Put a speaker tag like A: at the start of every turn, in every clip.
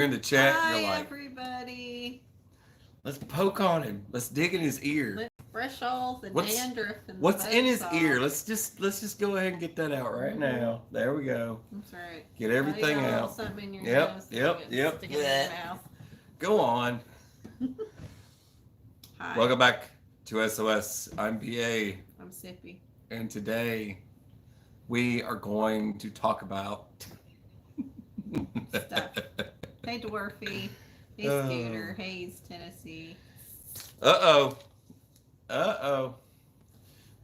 A: in the chat.
B: Hi,
A: you're like,
B: everybody.
A: let's poke on him. Let's dig in his ear.
B: Let's brush all the dandruff and
A: What's in his
B: off.
A: ear? Let's just go ahead and get that out right now. There we go.
B: That's right.
A: Get everything out.
B: Something in your
A: Yep,
B: nose,
A: yep.
B: Stick it in your mouth.
A: Go on.
B: Hi.
A: Welcome back to SOS. I'm B.A.
B: I'm Sippy.
A: And today we are going to talk about
B: Stuff. Hey, Dwarfy. Hey, Scooter. Hey, Tennessee.
A: Uh-oh.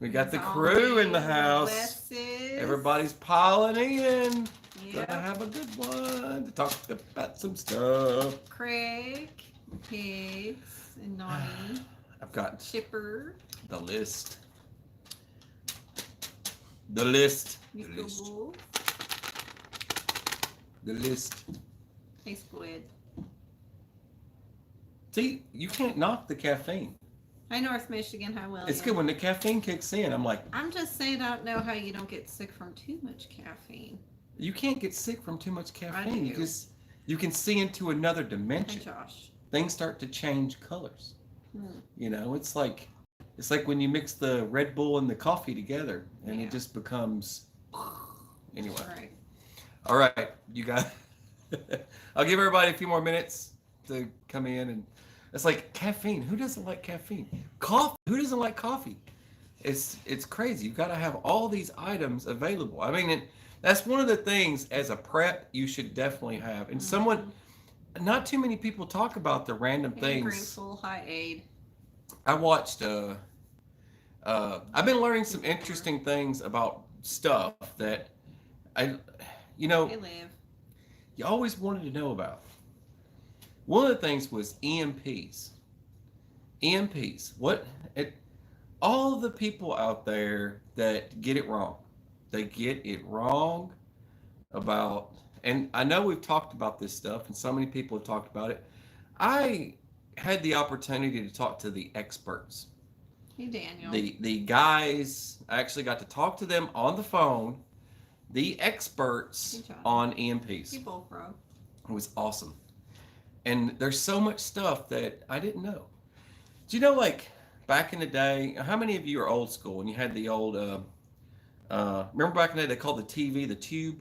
A: We got the crew in the house.
B: Blesses.
A: Everybody's piling in.
B: Yep.
A: Gonna have a good one to talk about some stuff.
B: Craig, Pigs, and Nani.
A: I've got
B: Chipper.
A: the list. The list.
B: Mr.
A: The list.
B: Hey, Squid.
A: See, you can't knock the caffeine.
B: Hi, North Michigan. Hi, William.
A: It's good when the caffeine kicks in. I'm like,
B: I'm just saying I don't know how you don't get sick from too much caffeine.
A: you can't get sick from too much caffeine.
B: I do.
A: You can see into another
B: Hi,
A: dimension.
B: Josh.
A: Things start to change colors.
B: Hmm.
A: You know, it's like when you mix the Red Bull and the coffee together, and
B: Yeah.
A: it just becomes. Anyway.
B: All right.
A: All right, you guys. I'll give everybody a few more minutes to come in, and it's like caffeine. Who doesn't like caffeine? Coffee. Who doesn't like coffee? It's crazy. You've got to have all these items available. I mean, that's one of the things as a prep you should definitely have. And not too many people talk about the random things.
B: Grateful. Hi, Aid.
A: I watched. I've been learning some interesting things about stuff that
B: Hey, Liv.
A: you always wanted to know about. One of the things was EMPs. EMPs. All the people out there that get it wrong. They get it wrong about, and I know we've talked about this stuff, and so many people have talked about it. I had the opportunity to talk to the experts.
B: Hey, Daniel.
A: The guys, I actually got to talk to them on the phone. The experts on EMPs.
B: Hey, Bullfrog.
A: It was awesome. And there's so much stuff that I didn't know. Do you know, like, back in the day, how many of you are old school and you had the old, remember back in the day they called the TV the tube?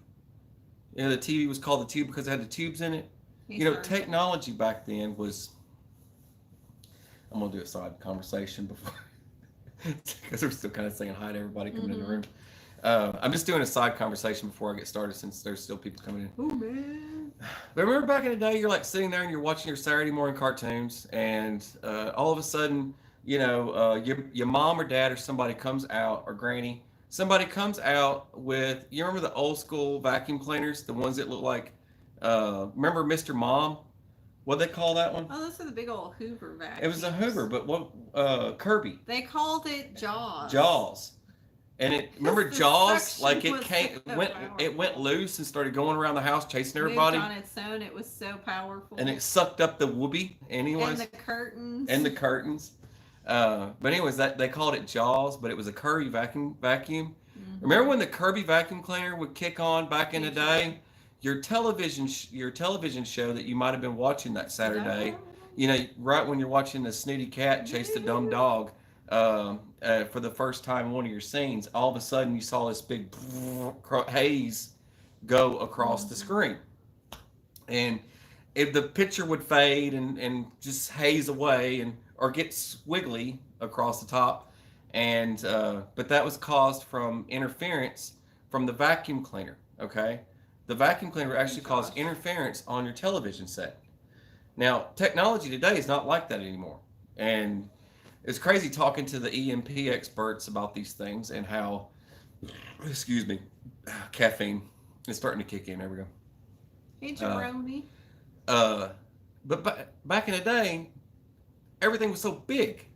A: You know, the TV was called the tube because it had the tubes in it?
B: Hey,
A: You know,
B: Sergeant.
A: technology back then was, I'm going to do a side conversation before, because we're still kind of saying hi to everybody coming in the room. I'm just doing a side conversation before I get started since there's still people coming in.
B: Oh, man.
A: But remember back in the day, you're like sitting there and you're watching your Saturday morning cartoons, and all of a sudden, you know, your mom or dad or somebody comes out, or granny, somebody comes out with, you remember the old school vacuum cleaners, the ones that look like, remember Mr. Mom? What'd they call that one?
B: Oh, those are the big old Hoover vacuums.
A: It was a Hoover, but what, Kirby.
B: They called it Jaws.
A: Jaws. And remember
B: The
A: Jaws?
B: suction
A: Like it
B: was
A: came,
B: so
A: went
B: powerful.
A: loose and started going around the house chasing everybody.
B: Moved on its own. It was so powerful.
A: And it sucked up the whoopee anyways.
B: And the curtains.
A: And the curtains. But anyways, that they called it Jaws, but it was a Kirby vacuum.
B: Mhm.
A: Remember when the Kirby vacuum cleaner would kick on back in the day? Your television show that you might have been watching that Saturday, you know, right when you're watching the snooty cat chase the dumb dog, for the first time in one of your scenes, all of a sudden you saw this big haze go across the screen, and if the picture would fade and just haze away or get squiggly across the top, and but that was caused from interference from the vacuum cleaner. Okay, the vacuum cleaner actually caused interference on your television set. Now technology today is not like that anymore, and it's crazy talking to the EMP experts about these things and how, excuse me, caffeine is starting to kick in. There we go.
B: Hey, Jerome.
A: But back in the day, everything was so big.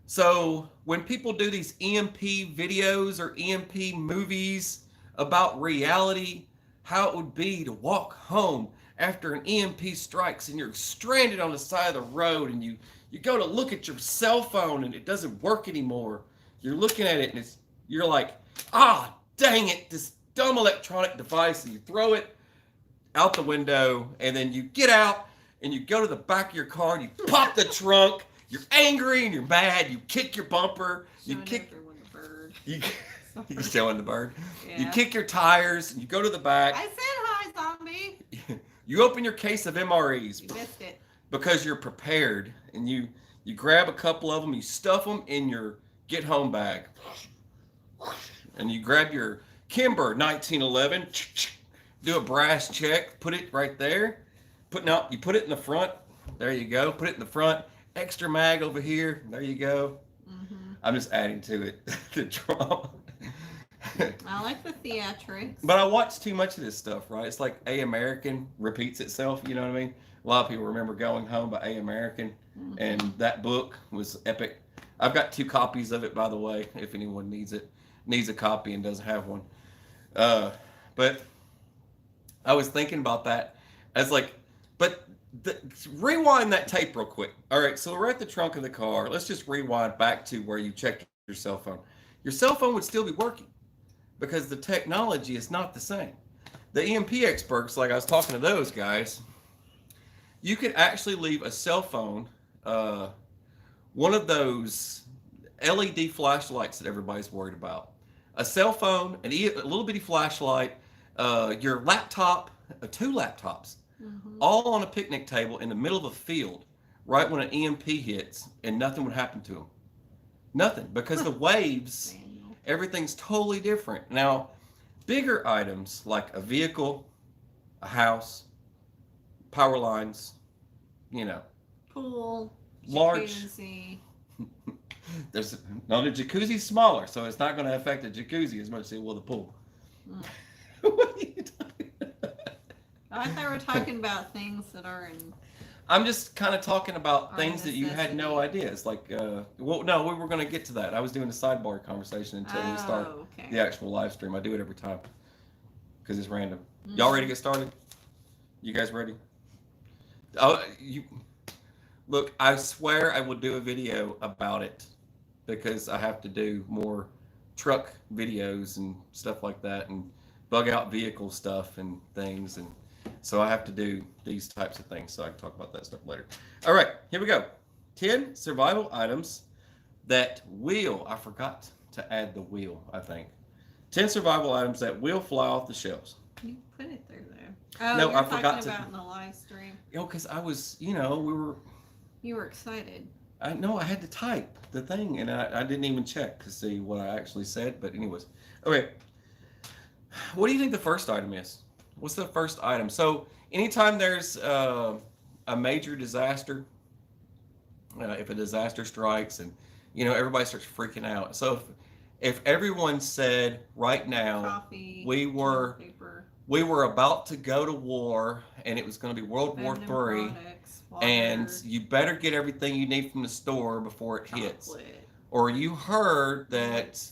A: So when people do these EMP videos or EMP movies about reality, how it would be to walk home after an EMP strikes and you're stranded on the side of the road and you go to look at your cell phone and it doesn't work anymore. You're looking at it and you're like, dang it, this dumb electronic device, and you throw it out the window, and then you get out and you go to the back of your car and you pop the trunk. You're angry and you're mad. You kick your bumper. You kick.
B: The bird.
A: You showing the bird.
B: Yeah.
A: You kick your tires and you go to the back.
B: I said hi, zombie.
A: You open your case of MREs.
B: You missed it.
A: Because you're prepared, and you grab a couple of them, you stuff them in your get home bag, and you grab your Kimber 1911, do a brass check, put it right there, you put it in the front, there you go, put it in the front, extra mag over here, there you go. Mm-hmm. I'm just adding to it the drama.
B: I like the theatrics.
A: But I watch too much of this stuff, right? It's like A American repeats itself, you know what I mean? A lot of people remember Going Home by A American, and that book was epic. I've got 2 copies of it, by the way, if anyone needs a copy and doesn't have one. But I was thinking about that as rewind that tape real quick. All right, so we're at the trunk of the car. Let's just rewind back to where you checked your cell phone. Your cell phone would still be working because the technology is not the same. The EMP experts, like I was talking to those guys, you could actually leave a cell phone, one of those LED flashlights that everybody's worried about. A cell phone, a little bitty flashlight, your laptop, 2 laptops, all on a picnic table in the middle of a field, right when an EMP hits, and nothing would happen to them. Nothing, because the waves, everything's totally different. Now, bigger items like a vehicle, a house, power lines,
B: pool,
A: large.
B: Jacuzzi.
A: The jacuzzi's smaller, so it's not going to affect the jacuzzi as much as it will the pool. What are you talking about?
B: I thought we were talking about things that are in.
A: I'm just kind of talking about things that you had no idea. It's like, no, we were going to get to that. I was doing a sidebar conversation until we start the actual live stream. I do it every time because it's random. Y'all ready to get started? You guys ready? Oh, look, I swear I will do a video about it because I have to do more truck videos and stuff like that and bug out vehicle stuff and things, and so I have to do these types of things, so I can talk about that stuff later. All right, here we go. 10 survival items that will, I forgot to add the will, I think. 10 survival items that will fly off the shelves.
B: You put it there, though. Oh,
A: no,
B: you're
A: I forgot
B: talking
A: to.
B: about in the live stream.
A: Because I was, we were.
B: You were excited.
A: I had to type the thing, and I didn't even check to see what I actually said. But anyways, okay. What do you think the first item is? What's the first item? So anytime there's a major disaster, if a disaster strikes, and everybody starts freaking out. So if everyone said right now,
B: Coffee,
A: we were about to go to war, and it was going to be World War III, and you better get everything you need from the store before it hits. Or you heard that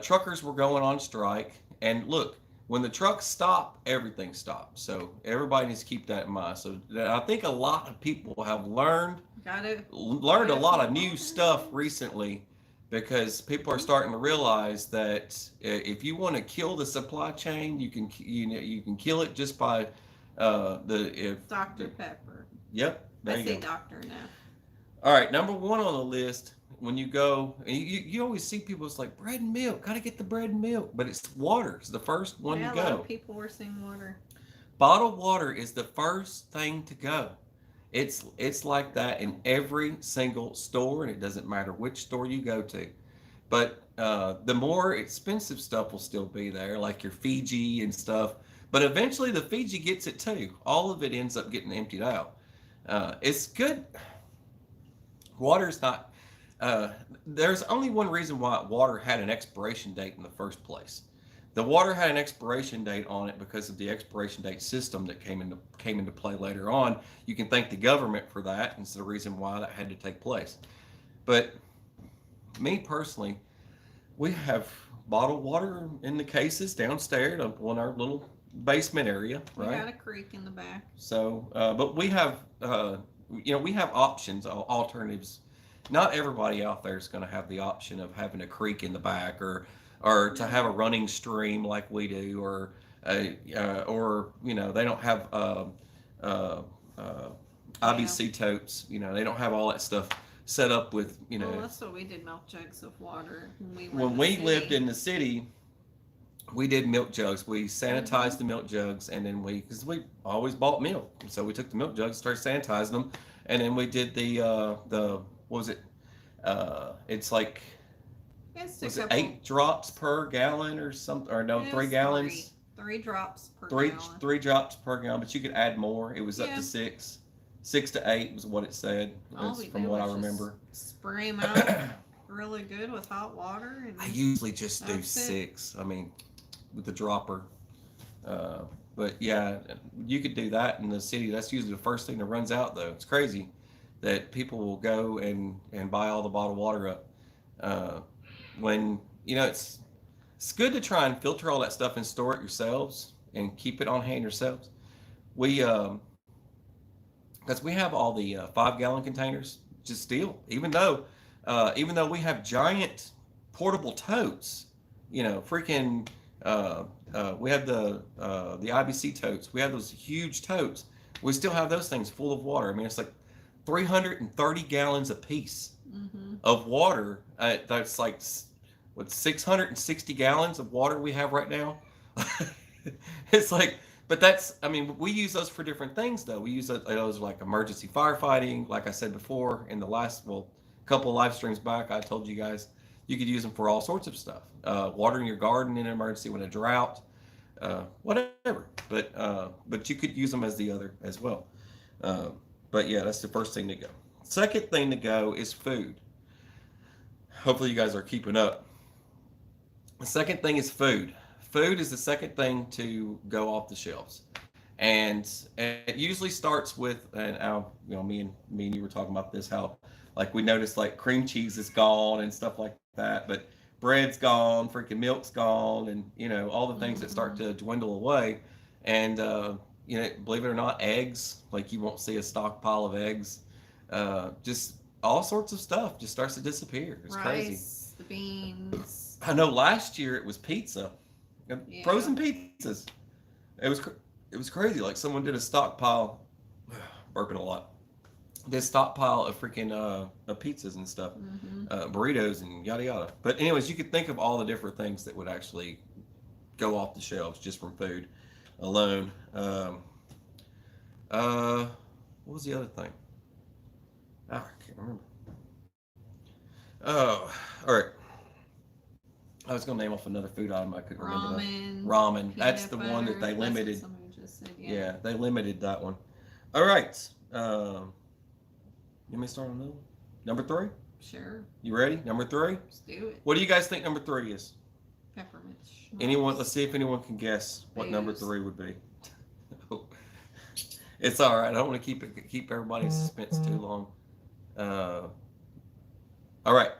A: truckers were going on strike, and look, when the trucks stop, everything stops. So everybody needs to keep that in mind. So I think a lot of people have learned a lot of new stuff recently, because people are starting to realize that if you want to kill the supply chain, you can kill it just by
B: Dr. Pepper.
A: Yep. There
B: I say doctor now.
A: All right, number 1 on the list. When you go, and you always see people, it's like bread and milk. Got to get the bread and milk, but it's water. It's the first one to go.
B: A lot of people were saying water.
A: Bottled water is the first thing to go. It's like that in every single store, and it doesn't matter which store you go to. But the more expensive stuff will still be there, like your Fiji and stuff. But eventually the Fiji gets it too. All of it ends up getting emptied out. It's good. Water's not. There's only one reason why water had an expiration date in the first place. The water had an expiration date on it because of the expiration date system that came into play later on. You can thank the government for that, and it's the reason why that had to take place. But me personally, we have bottled water in the cases downstairs up on our little basement area, right?
B: We got a creek in the back.
A: So, but we have, we have options, alternatives. Not everybody out there is going to have the option of having a creek in the back, or to have a running stream like we do, or or they don't have uh, uh, IBC totes. They don't have all that stuff set up with.
B: Well, that's what we did. Milk jugs of water when we
A: When we lived in the city, we did milk jugs. We sanitized the milk jugs, and then because we always bought milk, so we took the milk jugs, started sanitizing them, and then we did the what was it? It's like was it 8 drops per gallon or something, or no, 3 gallons?
B: 3 drops per
A: Three
B: gallon.
A: 3 drops per gallon, but you could add more. It was up to 6. 6 to 8 was what it said, from what I remember.
B: Spray them out really good with hot water. And
A: I usually just do 6. I mean, with the dropper. But yeah, you could do that in the city. That's usually the first thing that runs out, though. It's crazy that people will go and buy all the bottled water up. When it's good to try and filter all that stuff and store it yourselves and keep it on hand yourselves. We because we have all the 5-gallon containers, just steel. Even though we have giant portable totes, freaking. We have the IBC totes. We have those huge totes. We still have those things full of water. I mean, it's like 330 gallons a piece of water. That's like 660 gallons of water we have right now. It's like, but we use those for different things, though. We use those like emergency firefighting. Like I said before in the last, couple of live streams back, I told you guys you could use them for all sorts of stuff. Watering your garden in an emergency when a drought, whatever. But you could use them as the other as well. But yeah, that's the first thing to go. Second thing to go is food. Hopefully you guys are keeping up. The second thing is food. Food is the second thing to go off the shelves, and it usually starts with, and me and you were talking about this, how like we noticed like cream cheese is gone and stuff like that, but bread's gone, freaking milk's gone, and all the things that start to dwindle away, and believe it or not, eggs, like you won't see a stockpile of eggs, just all sorts of stuff just starts to disappear. It's crazy.
B: Rice, the beans.
A: I know last year it was pizza. Frozen pizzas. It was crazy. Like someone did a stockpile, burping a lot. Did a stockpile of freaking of pizzas and stuff, burritos and yada yada. But anyways, you could think of all the different things that would actually go off the shelves just from food alone. What was the other thing? I can't remember. Oh, all right. I was going to name off another food item. I couldn't remember that. Ramen. That's the one that they limited.
B: That's what somebody just said,
A: yeah, they limited that one. All right. You may start on that one. Number 3?
B: Sure.
A: You ready? Number 3?
B: Let's do it.
A: What do you guys think number 3 is?
B: Peppermint.
A: Anyone? Let's see if anyone can guess what number 3 would be. It's all right. I don't want to keep everybody in suspense too long. All right.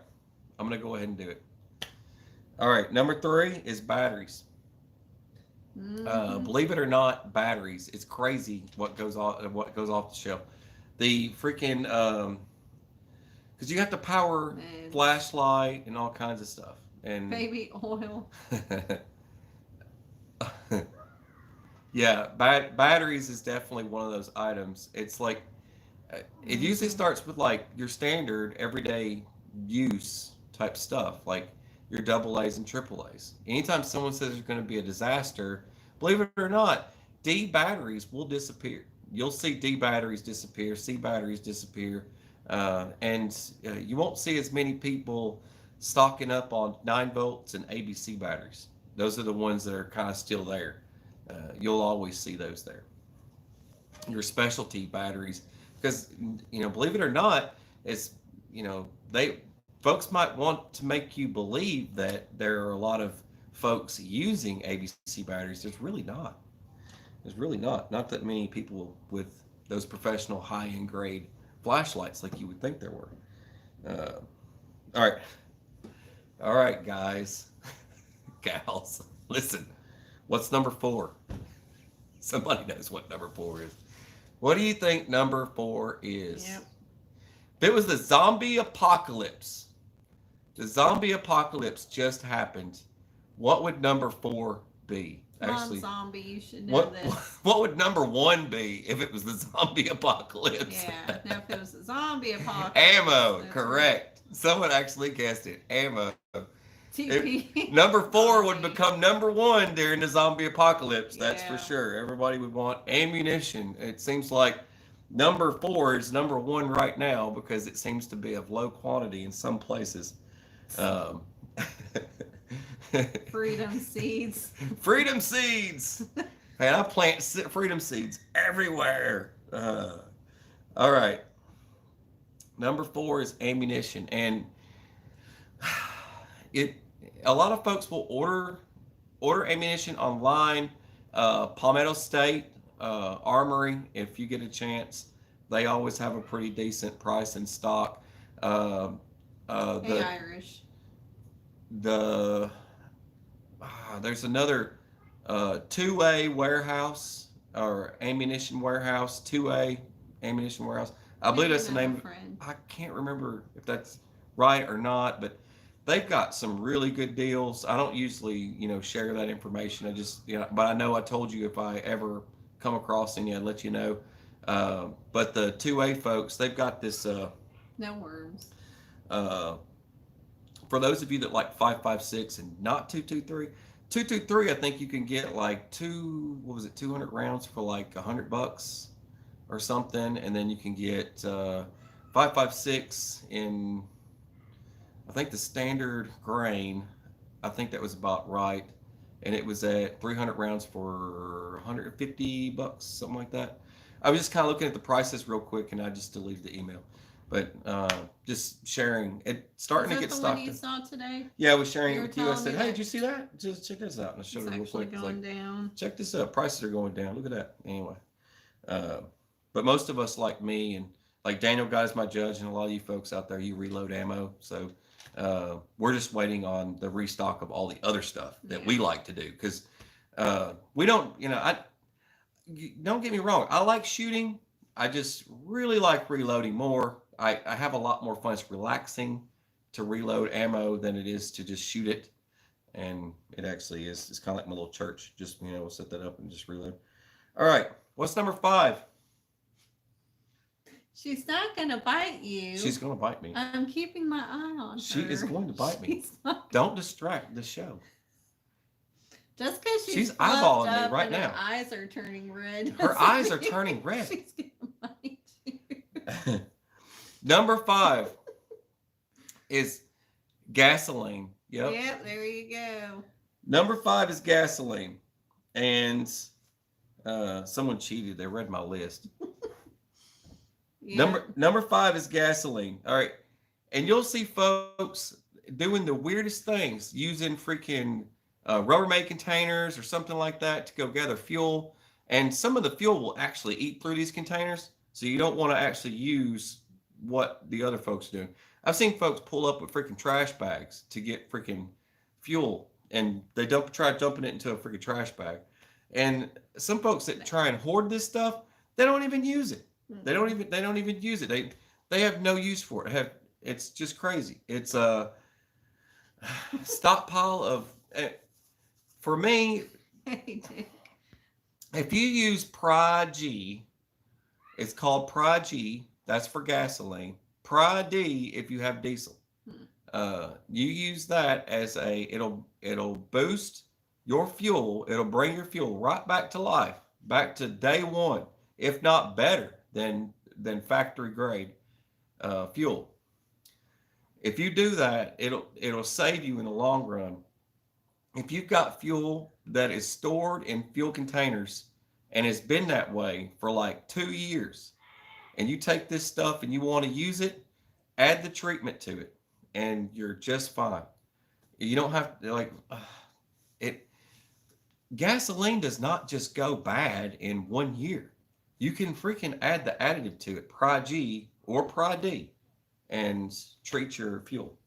A: I'm going to go ahead and do it. All right, number 3 is batteries. Believe it or not, batteries. It's crazy what goes off the shelf. The freaking because you have to power flashlight and all kinds of stuff and
B: baby oil.
A: Yeah, batteries is definitely one of those items. It's like it usually starts with like your standard everyday use type stuff, like your AA's and AAA's. Anytime someone says there's going to be a disaster, believe it or not, D batteries will disappear. You'll see D batteries disappear, C batteries disappear, and you won't see as many people stocking up on 9 volts and ABC batteries. Those are the ones that are kind of still there. You'll always see those there. Your specialty batteries, because believe it or not, it's folks might want to make you believe that there are a lot of folks using ABC batteries. There's really not. Not that many people with those professional high-end grade flashlights like you would think there were. All right, guys, gals, listen. What's number 4? Somebody knows what number 4 is. What do you think number 4 is?
B: Yep.
A: If it was the zombie apocalypse, just happened, what would number 4 be? actually.
B: Zombie, you should know this.
A: What would number 1 be if it was the zombie apocalypse?
B: Yeah, now if it was a zombie apocalypse.
A: Ammo,
B: that's
A: correct. Right. Someone actually guessed it. Ammo.
B: TP.
A: Number 4 would become number 1 during the zombie apocalypse. That's for
B: Yeah.
A: sure. Everybody would want ammunition. It seems like number 4 is number 1 right now because it seems to be of low quantity in some places.
B: Freedom seeds.
A: Freedom seeds. Man, I plant freedom seeds everywhere. All right. Number 4 is ammunition, and a lot of folks will order ammunition online. Palmetto State Armory, if you get a chance, they always have a pretty decent price in stock.
B: Hey, Irish.
A: There's another 2A warehouse or ammunition warehouse, 2A ammunition warehouse. I believe that's the name. I can't remember if that's right or not, but they've got some really good deals. I don't usually, share that information. I just, but I know I told you if I ever come across any, I'd let you know. But the 2A folks, they've got this.
B: No worms.
A: For those of you that like 5.56 and not 223, 223, I think you can get like 200 rounds for like $100 or something, and then you can get 5.56 in, I think the standard grain. I think that was about right, and it was at 300 rounds for $150, something like that. I was just kind of looking at the prices real quick, and I just deleted the email. But just sharing, it starting to get stocked.
B: Is that the one you saw today?
A: Yeah, I was sharing it with you. I said, "Hey, did you see that? Just check this out." And I showed
B: it
A: real quick.
B: It's going down.
A: Check this out. Prices are going down. Look at that. Anyway, but most of us, like me and like Daniel, guys, my judge, and a lot of you folks out there, you reload ammo. So we're just waiting on the restock of all the other stuff that we like to do because we don't. Don't get me wrong. I like shooting. I just really like reloading more. I have a lot more fun. It's relaxing to reload ammo than it is to just shoot it. And it actually is. It's kind of like my little church. Just, we'll set that up and just reload. All right. What's number 5?
B: She's not going to bite you.
A: She's going to bite me.
B: I'm keeping my eye on her.
A: She is going to bite me. Don't distract the show.
B: Just because she's
A: eyeballing me right now.
B: Her eyes are turning red.
A: Her eyes are turning red.
B: She's going to bite you.
A: Number 5 is gasoline.
B: Yep, there you go.
A: Number 5 is gasoline. And someone cheated. They read my list. Yeah. Number 5 is gasoline. All right. And you'll see folks doing the weirdest things, using freaking Rubbermaid containers or something like that to go gather fuel. And some of the fuel will actually eat through these containers. So you don't want to actually use what the other folks are doing. I've seen folks pull up with freaking trash bags to get freaking fuel, and they try dumping it into a freaking trash bag. And some folks that try and hoard this stuff, they don't even use it. They don't even use it. They have no use for it. It's just crazy. It's a stockpile of. For me, if you use Pra-G, it's called Pra-G. That's for gasoline. Pra-D if you have diesel. You use that as it'll boost your fuel. It'll bring your fuel right back to life, back to day one, if not better than factory grade fuel. If you do that, it'll save you in the long run. If you've got fuel that is stored in fuel containers and it's been that way for like 2 years, and you take this stuff and you want to use it, add the treatment to it, and you're just fine. You don't have to gasoline does not just go bad in 1 year. You can freaking add the additive to it, Pra-G or Pra-D, and treat your fuel.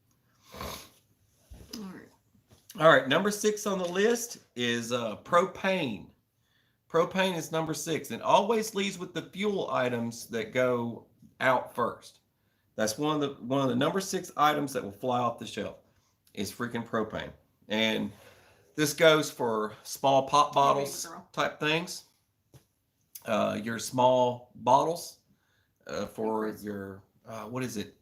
A: All right, number 6 on the list is propane. Propane is number 6, and always leads with the fuel items that go out first. That's one of the number 6 items that will fly off the shelf is freaking propane. And This goes for small pop bottles
B: girl.
A: type things. Your small bottles for your what is it?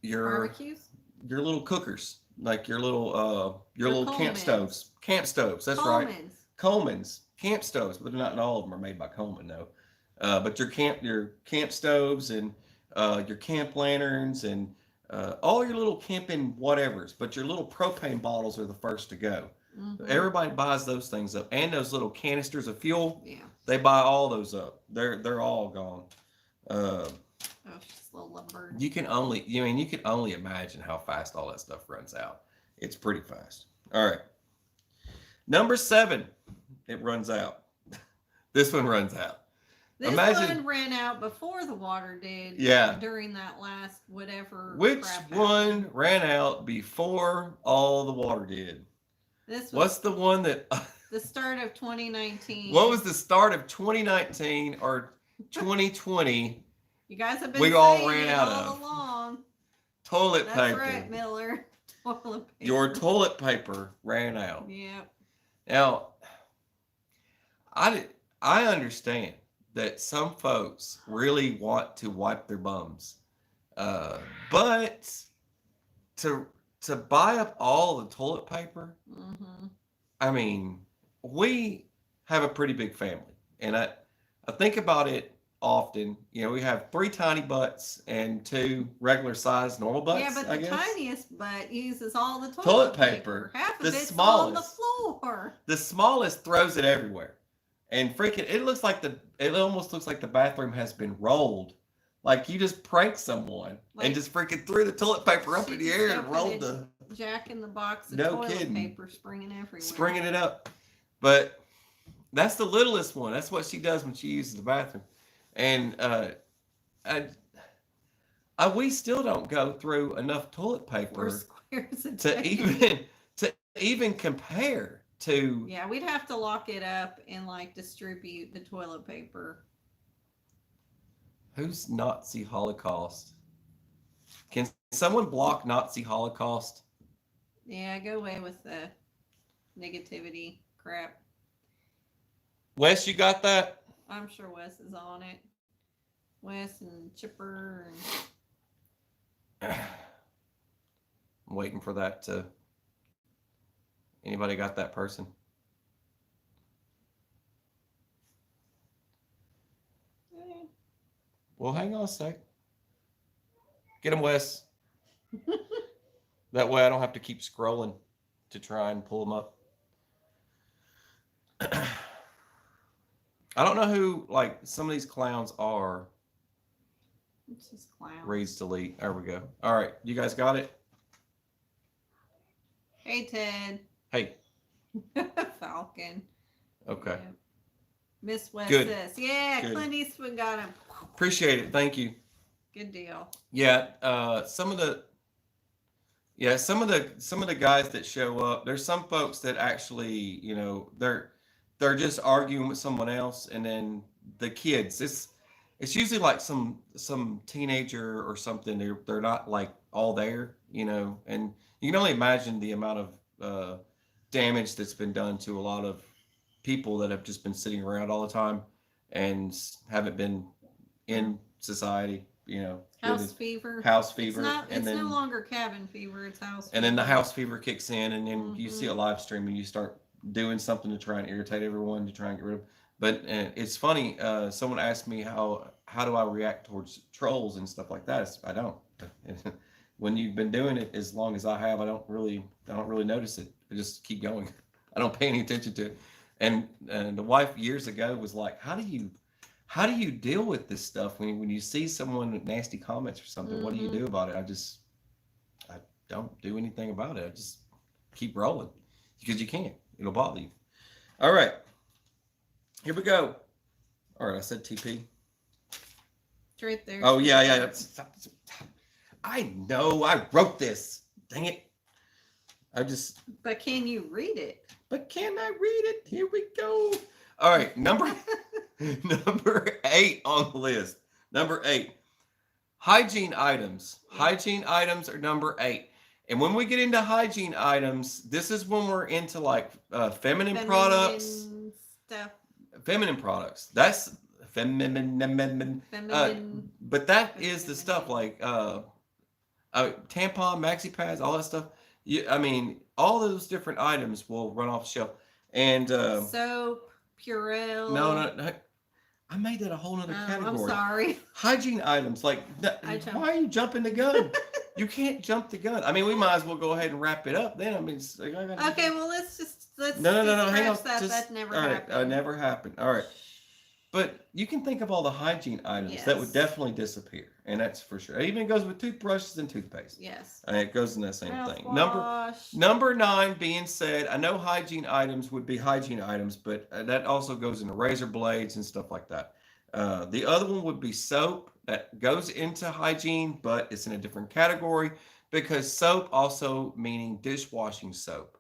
B: Barbecues.
A: Your little cookers, like your little camp
B: Colemans.
A: stoves. Camp stoves. That's right. Colemans. Camp stoves, but not all of them are made by Coleman though. But your camp stoves and your camp lanterns and all your little camping whatevers. But your little propane bottles are the first to go. Mm-hmm. Everybody buys those things up, and those little canisters of fuel. Yeah. They buy all those up. They're all gone.
B: She's a little lovebird.
A: You can only imagine how fast all that stuff runs out. It's pretty fast. All right. Number 7, it runs out. This one runs out.
B: This one ran out before the water did.
A: Yeah.
B: During that last whatever.
A: Which one ran out before all the water did? What's the one that...
B: The start of 2019.
A: What was the start of 2019 or 2020?
B: You guys have been
A: we all ran out
B: all
A: of
B: along.
A: Toilet paper.
B: That's right, Miller. Toilet paper.
A: Your toilet paper ran out.
B: Yep.
A: Now, I understand that some folks really want to wipe their bums, but to buy up all the toilet paper, mm-hmm. I mean, we have a pretty big family, and I think about it often. We have 3 tiny butts and 2 regular sized normal butts.
B: Yeah, but the tiniest butt uses all the
A: toilet paper.
B: Half of it's on the floor.
A: The smallest throws it everywhere, and freaking, it almost looks like the bathroom has been rolled. Like you just pranked someone and just freaking threw the toilet paper up in the air and rolled the
B: Jack in the Box of toilet paper, springing everywhere.
A: Springing it up. But that's the littlest one. That's what she does when she uses the bathroom. And we still don't go through enough toilet paper to even compare to.
B: Yeah, we'd have to lock it up and distribute the toilet paper.
A: Who's Nazi Holocaust? Can someone block Nazi Holocaust?
B: Yeah, go away with the negativity crap.
A: Wes, you got that?
B: I'm sure Wes is on it. Wes and Chipper.
A: I'm waiting for that to... Anybody got that person? Well, hang on a sec. Get him, Wes. That way I don't have to keep scrolling to try and pull them up. I don't know who, some of these clowns are.
B: It's just clown.
A: Reads delete. There we go. All right. You guys got it?
B: Hey, Ted.
A: Hey.
B: Falcon.
A: Okay.
B: Yeah. Miss West
A: Good.
B: says, yeah,
A: Good.
B: Clint Eastwood got him.
A: Appreciate it. Thank you.
B: Good deal.
A: Yeah. Some of the guys that show up, there's some folks that actually, they're just arguing with someone else, and then the kids, it's usually like some teenager or something. They're not all there, and you can only imagine the amount of damage that's been done to a lot of people that have just been sitting around all the time and haven't been in society,
B: House fever. It's no longer cabin fever, it's house fever.
A: And then the house fever kicks in, and then you see a live stream and you start doing something to try and irritate everyone, to try and get rid of. But it's funny, someone asked me how do I react towards trolls and stuff like that. I don't. When you've been doing it as long as I have, I don't really notice it. I just keep going. I don't pay any attention to it. And the wife years ago was like, how do you deal with this stuff when you see someone with nasty comments or something? Mm-hmm. What do you do about it? I don't do anything about it. I just keep rolling, because you can't. It'll bother you. All right. Here we go. All right, I said TP.
B: It's right there.
A: Oh, yeah. I know. I wrote this. Dang it.
B: But can you read it?
A: But can I read it? Here we go. All right, number 8 on the list. Number 8. Hygiene items. Hygiene items are number 8. And when we get into hygiene items, this is when we're into like feminine products.
B: Stuff.
A: Feminine products. That's feminine. But that is the stuff like tampon, maxi pads, all that stuff. I mean, all those different items will run off the shelf. And
B: soap, Purell.
A: No. I made that a whole other category.
B: I'm sorry.
A: Hygiene items. Like, why are you jumping the gun? You can't jump the gun. I mean, we might as well go ahead and wrap it up then. I mean,
B: okay, well, let's
A: no. Hang on.
B: That never happened.
A: All right, never happened. All right. But you can think of all the hygiene items that would definitely disappear, and that's for sure. It even goes with toothbrushes and toothpaste.
B: Yes.
A: And it goes in that same thing.
B: Mouthwash.
A: Number 9 being said, I know hygiene items would be hygiene items, but that also goes into razor blades and stuff like that. The other one would be soap. That goes into hygiene, but it's in a different category because soap also meaning dishwashing soap.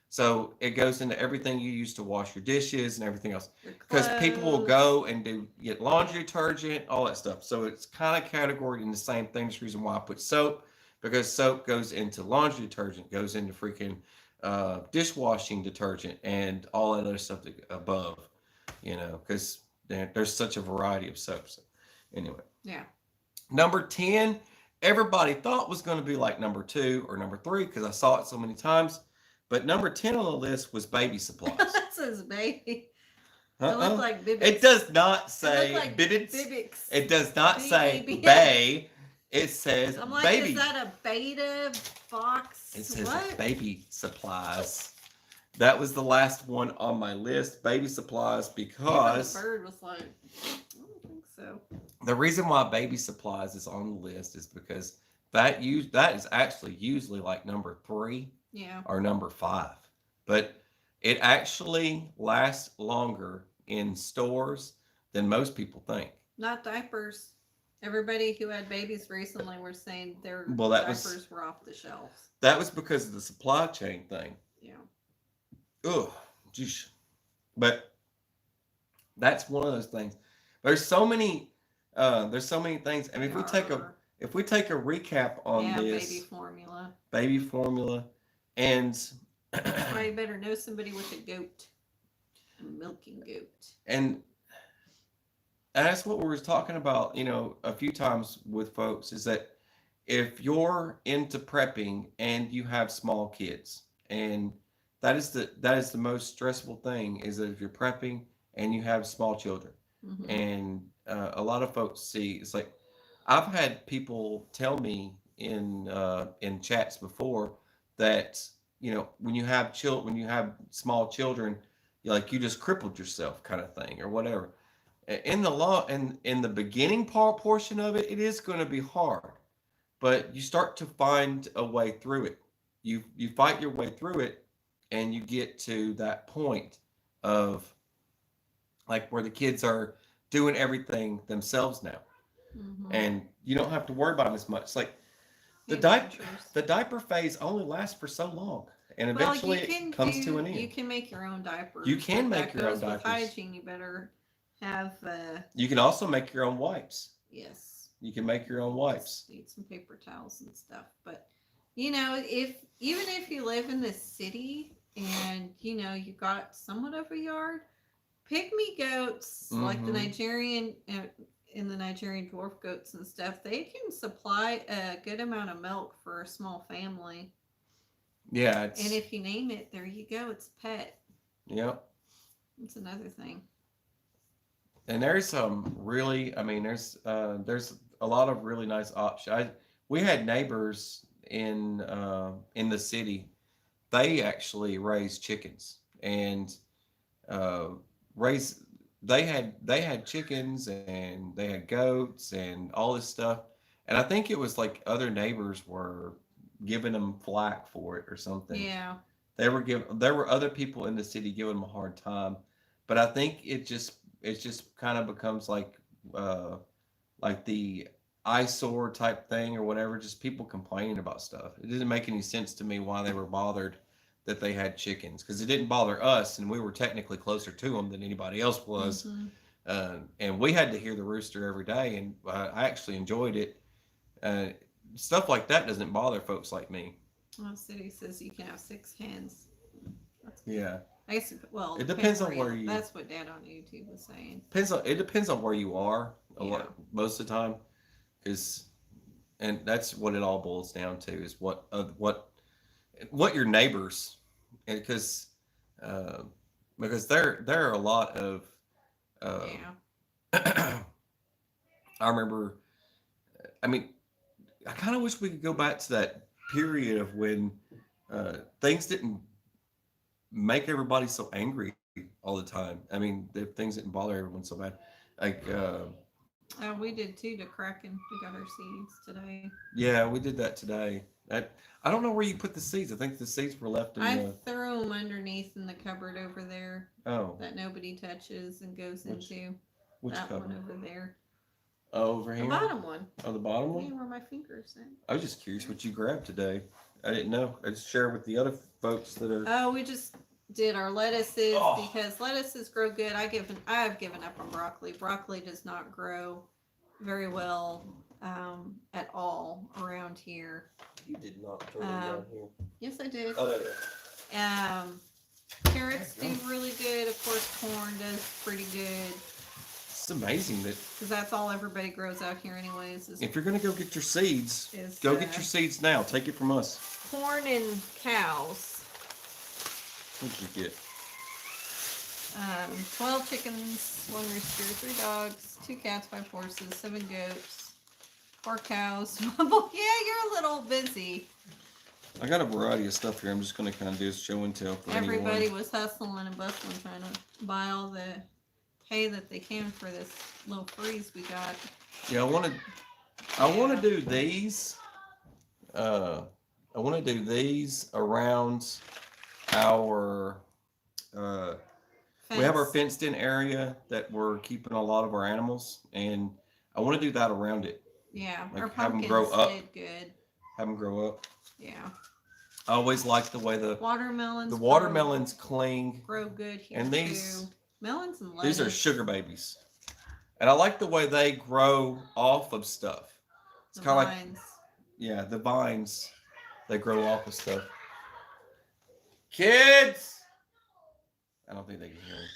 A: So it goes into everything you use to wash your dishes and everything else. Because people will go and get laundry detergent, all that stuff. So it's kind of categorized in the same thing. That's the reason why I put soap, because soap goes into laundry detergent, goes into freaking dishwashing detergent, and all that other stuff above, because there's such a variety of soaps. Anyway.
B: Yeah. Number
A: 10, everybody thought was going to be like number 2 or number 3 because I saw it so many times. But number 10 on the list was baby supplies.
B: That says baby. It look like Bibbix.
A: It does not say
B: like
A: Bibbix. It does not say
B: baby.
A: Bay. It says
B: I'm like,
A: baby.
B: Is that a beta box?
A: It says
B: what?
A: Baby supplies. That was the last one on my list, baby supplies, because
B: the bird was like, I don't think so.
A: The reason why baby supplies is on the list is because that is actually usually like number 3.
B: Yeah.
A: Or number 5. But it actually lasts longer in stores than most people think.
B: Not diapers. Everybody who had babies recently were saying their diapers were off the shelves.
A: That was because of the supply chain thing.
B: Yeah.
A: Ugh. Geez. But that's one of those things. There's so many things. I mean, if we take a recap on this. Baby formula. And
B: that's why you better know somebody with a goat. A milking goat.
A: And that's what we were talking about, a few times with folks, is that if you're into prepping and you have small kids, and that is the most stressful thing, is that if you're prepping and you have small children. Mm-hmm. And a lot of folks see, it's like, I've had people tell me in chats before that when you have small children, you just crippled yourself, kind of thing, or whatever. In the beginning portion of it, it is going to be hard, but you start to find a way through it. You fight your way through it, and you get to that point of like where the kids are doing everything themselves now, mm-hmm. and you don't have to worry about them as much. It's like. The diaper phase only lasts for so long, and eventually it comes to an end.
B: You can make your own diapers.
A: You can make your own diapers.
B: With hygiene, you better have.
A: You can also make your own wipes.
B: Yes.
A: You can make your own wipes.
B: Need some paper towels and stuff, but even if you live in the city and you got somewhat of a yard, pygmy goats, mm-hmm. like the Nigerian. In the Nigerian dwarf goats and stuff, they can supply a good amount of milk for a small family.
A: Yeah.
B: And if you name it, there you go. It's a pet.
A: Yep.
B: It's another thing.
A: And there's there's a lot of really nice options. We had neighbors in the city. They actually raise chickens and They had chickens and they had goats and all this stuff. And I think it was like other neighbors were giving them flack for it or something.
B: Yeah.
A: There were other people in the city giving them a hard time. But I think it just kind of becomes like the eyesore type thing or whatever, just people complaining about stuff. It didn't make any sense to me why they were bothered that they had chickens, because it didn't bother us, and we were technically closer to them than anybody else was. Mm-hmm. And we had to hear the rooster every day, and I actually enjoyed it. Stuff like that doesn't bother folks like me.
B: Well, city says you can have 6 hens. That's good.
A: Yeah.
B: I guess, well,
A: It depends on
B: where
A: where you.
B: That's what Dad on YouTube was saying.
A: It depends on where you are. A
B: Yeah.
A: lot, most of the time, is, and that's what it all boils down to is what your neighbors, and because there are a lot of.
B: Yeah.
A: I remember. I mean, I kind of wish we could go back to that period of when things didn't make everybody so angry all the time. I mean, the things didn't bother everyone so bad. Like,
B: We did too to Kraken. We got our seeds today.
A: yeah, we did that today. I don't know where you put the seeds. I think the seeds were left in
B: I
A: the.
B: threw them underneath in the cupboard over there
A: Oh,
B: that nobody touches and goes into.
A: which
B: That
A: cover?
B: one over there.
A: Oh, over
B: The
A: here.
B: bottom one.
A: Oh, the bottom
B: Yeah,
A: one.
B: where my fingers in.
A: I was just curious what you grabbed today. I didn't know. I just share with the other folks that are.
B: Oh, we just did our lettuces
A: Oh.
B: because lettuces grow good. I have given up on broccoli. Broccoli does not grow very well at all around here.
A: You did not turn
B: it down
A: here.
B: Yes, I did.
A: Oh, there.
B: Carrots do really good. Of course, corn does pretty good
A: It's amazing that
B: because that's all everybody grows out here, anyways. Is,
A: if you're gonna go get your seeds,
B: is
A: go get your seeds now. Take it from us.
B: corn and cows.
A: What did you get?
B: 12 chickens, 1 rooster, 3 dogs, 2 cats, 5 horses, 7 goats, 4 cows. Yeah, you're a little busy.
A: I got a variety of stuff here. I'm just gonna kind of do a show and tell for
B: Everybody
A: anyone.
B: was hustling and bustling trying to buy all the hay that they can for this little freeze we got.
A: Yeah, I want to do these. I want to do these around our. We have our
B: Fence.
A: fenced-in area that we're keeping a lot of our animals, and I want to do that around it.
B: Yeah,
A: Like,
B: our
A: have 'em
B: pumpkins
A: grow up.
B: did good.
A: Have them grow up.
B: Yeah.
A: I always like the way the
B: Watermelons.
A: watermelons cling.
B: grow good here
A: And these-
B: too. Melons and lettuce.
A: These are sugar babies, and I like the way they grow off of stuff. It's
B: The
A: kind of like,
B: vines.
A: yeah, the vines. They grow off of stuff. Kids. I don't think they can hear me.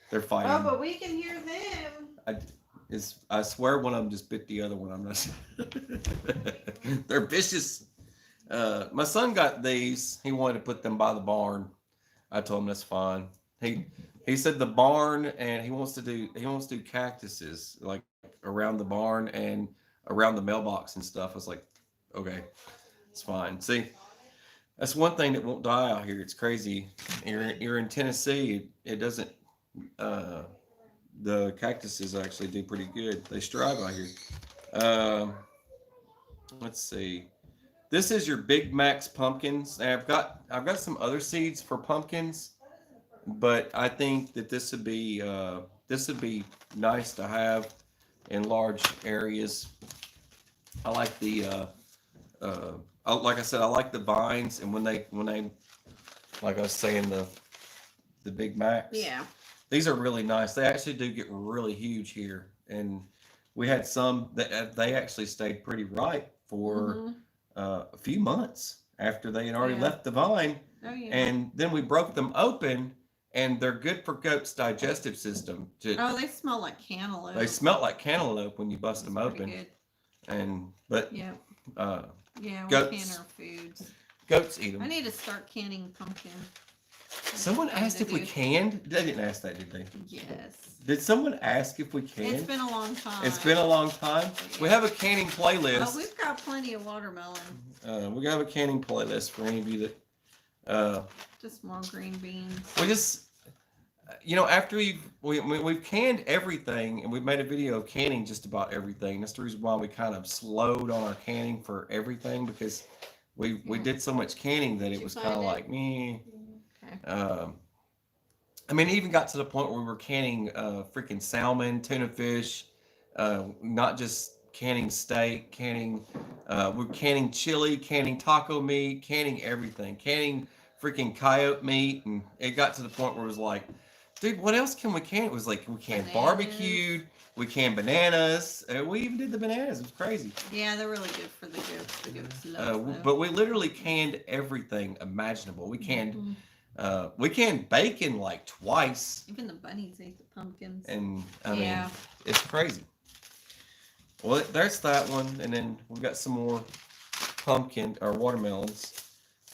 A: They're fighting.
B: Oh, but we can hear them.
A: I swear one of them just bit the other one. I'm not. They're vicious. My son got these. He wanted to put them by the barn. I told him that's fine. He said the barn, and he wants to do cactuses like around the barn and around the mailbox and stuff. I was like, okay, it's fine. See, that's one thing that won't die out here. It's crazy. You're in Tennessee. It doesn't. The cactuses actually do pretty good. They strive out here. Let's see. This is your Big Max pumpkins. And I've got some other seeds for pumpkins, but I think that this would be nice to have in large areas. I like the like I said, I like the vines, and when they like I was saying, the Big Macs.
B: Yeah.
A: These are really nice. They actually do get really huge here, and we had some that they actually stayed pretty ripe for a few months after they had already left the vine.
B: Oh yeah.
A: And then we broke them open, and they're good for goat's digestive system.
B: Oh, they smell like cantaloupe.
A: They smell like cantaloupe when you bust them open.
B: Good.
A: But
B: Yeah. Yeah, we
A: goats.
B: can our foods.
A: Goats eat them.
B: I need to start canning pumpkin.
A: Someone
B: Something
A: asked
B: to
A: if we
B: do.
A: canned. They didn't ask that, did they?
B: Yes.
A: Did someone ask if we
B: It's
A: canned?
B: been a long time.
A: It's been a long time. We have a canning
B: Oh,
A: playlist.
B: we've got plenty of watermelon.
A: We have a canning playlist for any of you that
B: Just more green beans.
A: we just, after we've canned everything, and we've made a video of canning just about everything. That's the reason why we kind of slowed on our canning for everything, because we did so much canning that
B: Did
A: it
B: you
A: was
B: find
A: kind of
B: it?
A: like me.
B: Okay.
A: I mean, it even got to the point where we were canning freaking salmon, tuna fish, not just canning steak, we're canning chili, canning taco meat, canning everything, canning freaking coyote meat. And it got to the point where it was like, dude, what else can we can? It was like, we can
B: Bananas.
A: barbecued, We canned bananas. We even did the bananas. It was crazy.
B: Yeah, they're really good for the goats. The goats love them.
A: But we literally canned everything imaginable. We canned
B: Mhm.
A: bacon like twice.
B: Even the bunnies ate the pumpkins.
A: And I mean, it's crazy. Well, there's that one, and then we've got some more pumpkin or watermelons,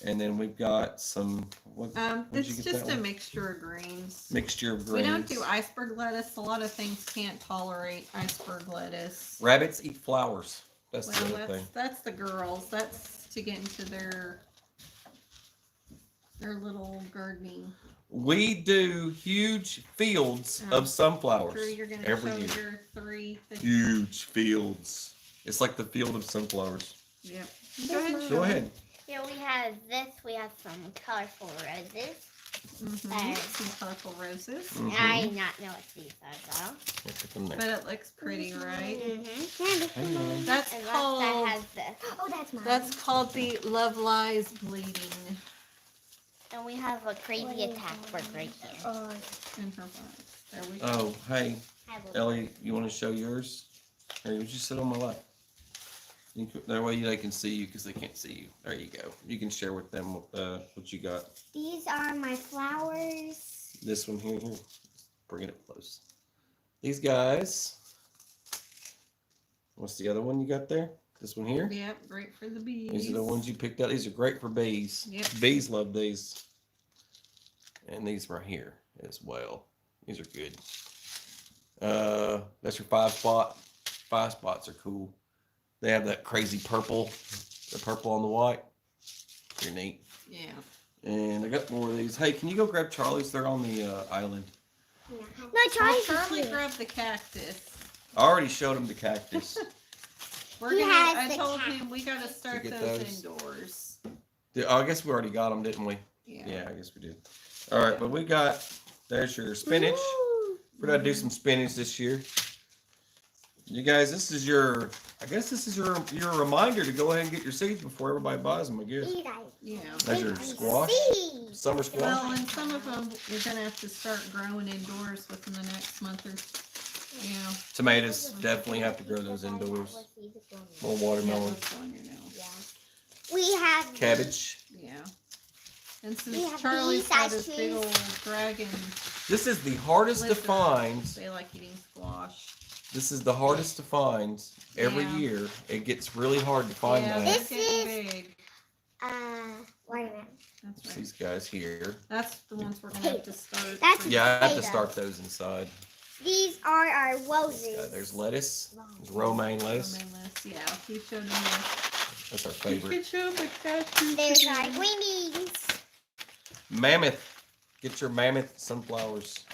A: and then we've got some.
B: It's just a mixture of greens.
A: Mixture of greens.
B: We don't do iceberg lettuce. A lot of things can't tolerate iceberg lettuce.
A: Rabbits eat flowers. That's the other thing.
B: That's the girls. That's to get into their little gardening.
A: We do huge fields of sunflowers
B: Drew, you're gonna
A: every
B: show
A: year.
B: your 3 that
A: Huge fields. It's like the field of sunflowers.
B: Yep.
A: Go ahead.
C: Here we have this. We have some colorful roses.
B: Some colorful roses.
A: Mhm.
C: I do not know what these are
A: Look at them there.
B: But it looks pretty, right?
C: though.
B: That's
C: And
B: called.
C: that has this. Oh, that's mine.
B: That's called the Love Lies Bleeding
C: And we have a crazy attack word right here.
B: in her box. There we go.
A: Oh, hey,
C: I will-
A: Ellie, you want to show yours? Or would you sit on my lap? That way they can see you because they can't see you. There you go. You can share with them what you got.
C: These are my flowers.
A: This one here. Bring it up close. These guys. What's the other one you got there? This one here?
B: Yep, great for the bees.
A: These are the ones you picked out. These are great for bees.
B: Yep.
A: Bees love these. And these right here as well. These are good. That's your 5-spot. 5 spots are cool. They have that crazy purple. The purple on the white. Pretty neat.
B: Yeah.
A: And I got more of these. Hey, can you go grab Charlie's? They're on the island.
C: No,
B: Charlie grabbed the cactus.
A: I already showed him the cactus.
B: I told him we gotta start
A: get
B: those
A: those.
B: indoors.
A: I guess we already got them, didn't we? Yeah, I guess we did. All right, but we got, there's your spinach. We're going to do some spinach this year. You guys, this is your reminder to go ahead and get your seeds before everybody buys them, I guess.
B: Yeah.
A: That's your squash, summer squash.
B: Well, and some of them we're gonna have to start growing indoors within the next month or
A: Tomatoes, definitely have to grow those indoors. More watermelon.
B: what's on your nails.
C: We have
A: Cabbage.
B: Yeah. And
C: We
B: since
C: have
B: Charlie's
C: these
B: got
C: ice
B: his big
C: creams.
B: old dragon,
A: This is the hardest to
B: lizard,
A: find.
B: they like eating squash.
A: This is the hardest to find every
B: Yeah.
A: year. It gets really hard to find
B: Yeah,
A: that.
B: they're
C: This
B: getting
C: is-
B: big.
C: watermelon.
B: That's
A: It's
B: right.
A: these guys here.
B: That's the ones we're gonna have to start.
C: That's-
B: for-
A: Yeah, I have to
C: Potato.
A: start those inside.
C: These are our roses.
A: There's lettuce. There's romaine lettuce.
B: romaine lettuce. Yeah, he showed him the.
A: That's our
B: You
A: favorite.
B: could show him the cactus.
C: There's our green beans.
A: Mammoth. Get your mammoth sunflowers.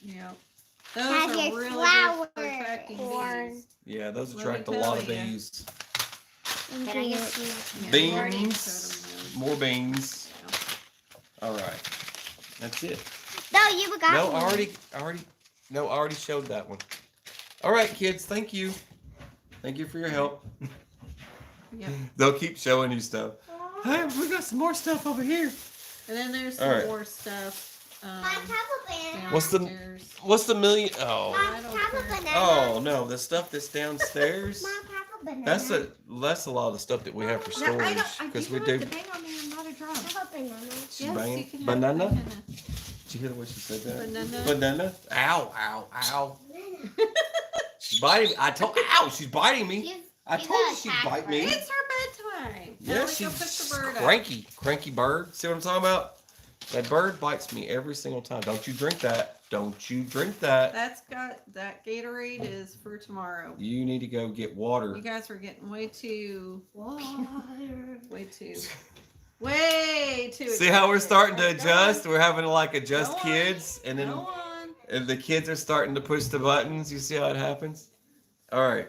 B: Yeah. Those
C: Have
B: are
C: your
B: really
C: flower
B: good for attracting
C: corn.
B: bees.
A: Yeah, those
B: Let me
A: attract a
B: tell
A: lot of
B: ya.
A: bees.
C: Can I get some?
B: Yeah,
A: Beans.
B: we already showed him those.
A: More beans.
B: Yeah.
A: All right. That's it.
C: No, you got
A: No,
C: me.
A: I already showed that one. All right, kids. Thank you. Thank you for your help.
B: Yep.
A: They'll keep showing you stuff. Hey, we got some more stuff over here.
B: And then there's
A: All
B: some
A: right.
B: more stuff.
C: My purple banana.
B: Downstairs.
A: What's the million? Oh.
B: I don't
C: Purple
B: care.
C: banana.
A: Oh no, the stuff that's downstairs.
C: My purple banana.
A: That's a lot of the stuff that we have for
B: No, I
A: storage
B: don't.
A: because
B: You
A: we
B: don't
A: do.
B: have to bang on me. I'm not a drum.
C: Purple banana.
A: She's
B: Yes,
A: banging.
B: you can have
A: Banana?
B: banana.
A: Did you hear the way she said that?
B: Banana.
A: Banana. Ow! Ow! Ow! She's biting. I told. Ow! She's biting me.
C: She's-
A: I
C: she's
A: told
C: a
A: you she'd
C: attack
A: bite me.
C: bird.
B: It's her bedtime.
A: Yeah,
B: Now we go put
A: she's
B: the bird up.
A: cranky. Cranky bird. See what I'm talking about? That bird bites me every single time. Don't you drink that. Don't you drink that.
B: That Gatorade is for tomorrow.
A: You need to go get water.
B: You guys are getting way too way too.
A: See how we're
B: excited.
A: starting to
B: Go
A: adjust?
B: on.
A: We're having to like adjust
B: Go on.
A: kids, and then
B: Go on.
A: and the kids are starting to push the buttons. You see how it happens? All right.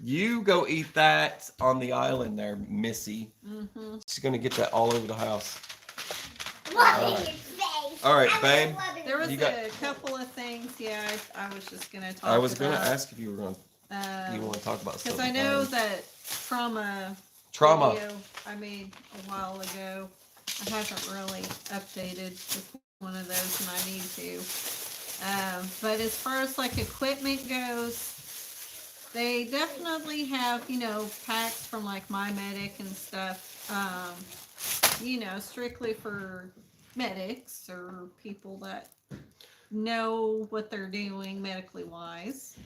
A: You go eat that on the island there, Missy.
B: Mm-hmm.
A: She's going to get that all over the house.
C: Love
A: All
C: in
A: right.
C: your face.
A: All right,
C: I
A: babe.
C: love it.
B: There was
A: You got-
B: a couple of things. Yeah, I was just gonna talk.
A: I was going to
B: about,
A: ask if you were going to, you want to talk about
B: because
A: something.
B: I know that trauma video I made a while ago. I haven't really updated with one of those, and I need to. But as far as like equipment goes, They definitely have, packs from like My Medic and stuff, strictly for medics or people that know what they're doing medically wise.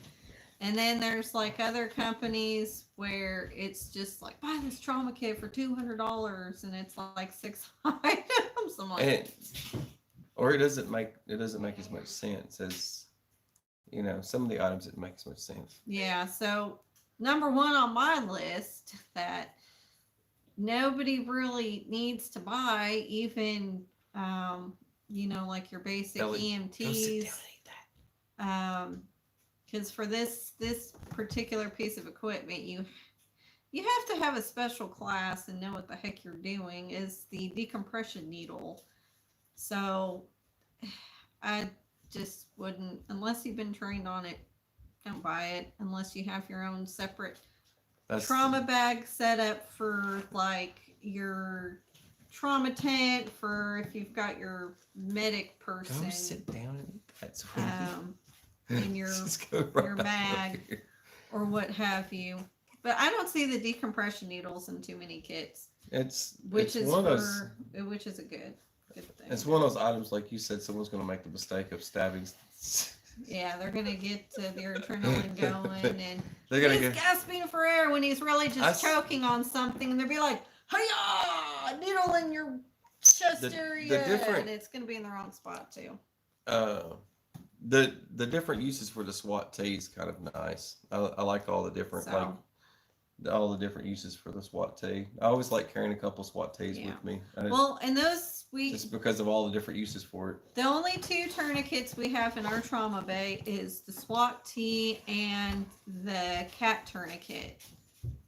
B: And then there's like other companies where it's just like buy this trauma kit for $200 and it's like 6 items. I'm like,
A: or it doesn't make as much sense as some of the items didn't make as much sense.
B: yeah. So number one on my list that nobody really needs to buy, even like your basic
A: Ellie,
B: EMTs.
A: Go sit down and eat that.
B: Because for this particular piece of equipment, you have to have a special class and know what the heck you're doing. Is the decompression needle. So I just wouldn't, unless you've been trained on it, don't buy it unless you have your own separate trauma bag set up for like your trauma tent for if you've got your medic person.
A: Go sit down and eat that.
B: In your bag or what have you. But I don't see the decompression needles in too many kits. Which is a good thing.
A: It's one of those items, like you said, someone's going to make the mistake of stabbing.
B: Yeah, they're going to get their adrenaline going, and
A: they're going to
B: he's gasping for air when he's really just choking on something, and they'll be like, "Hiya!" Needle in your chest area, and it's going to be in the wrong spot too.
A: The different uses for the SWAT T is kind of nice. I like all the different all the different uses for the SWAT T. I always like carrying a couple SWAT Ts with me.
B: And those
A: just because of all the different uses for it.
B: The only 2 tourniquets we have in our trauma bay is the SWAT T and the cat tourniquet.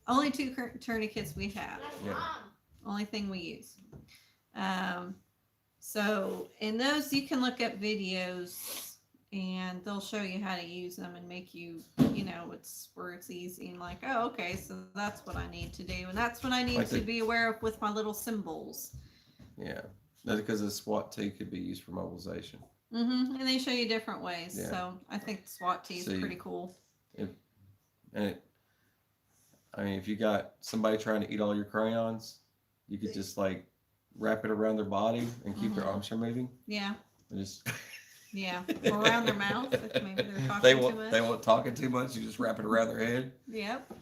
B: Only 2 tourniquets we have.
A: Yeah.
B: Only thing we use. So in those you can look up videos and they'll show you how to use them and make you, it's where it's easy and like, oh, okay, so that's what I need to do. And that's what I need to be aware of with my little symbols.
A: Yeah. That's because the SWAT T could be used for mobilization.
B: Mm-hmm. And they show you different ways. Yeah. So I think the SWAT T is pretty cool.
A: If you got somebody trying to eat all your crayons, you could just like wrap it around their body and keep their arms from moving.
B: Yeah.
A: Just
B: yeah, or around their mouth if maybe they're talking too much.
A: They won't talking too much. You just wrap it around their head.
B: Yep.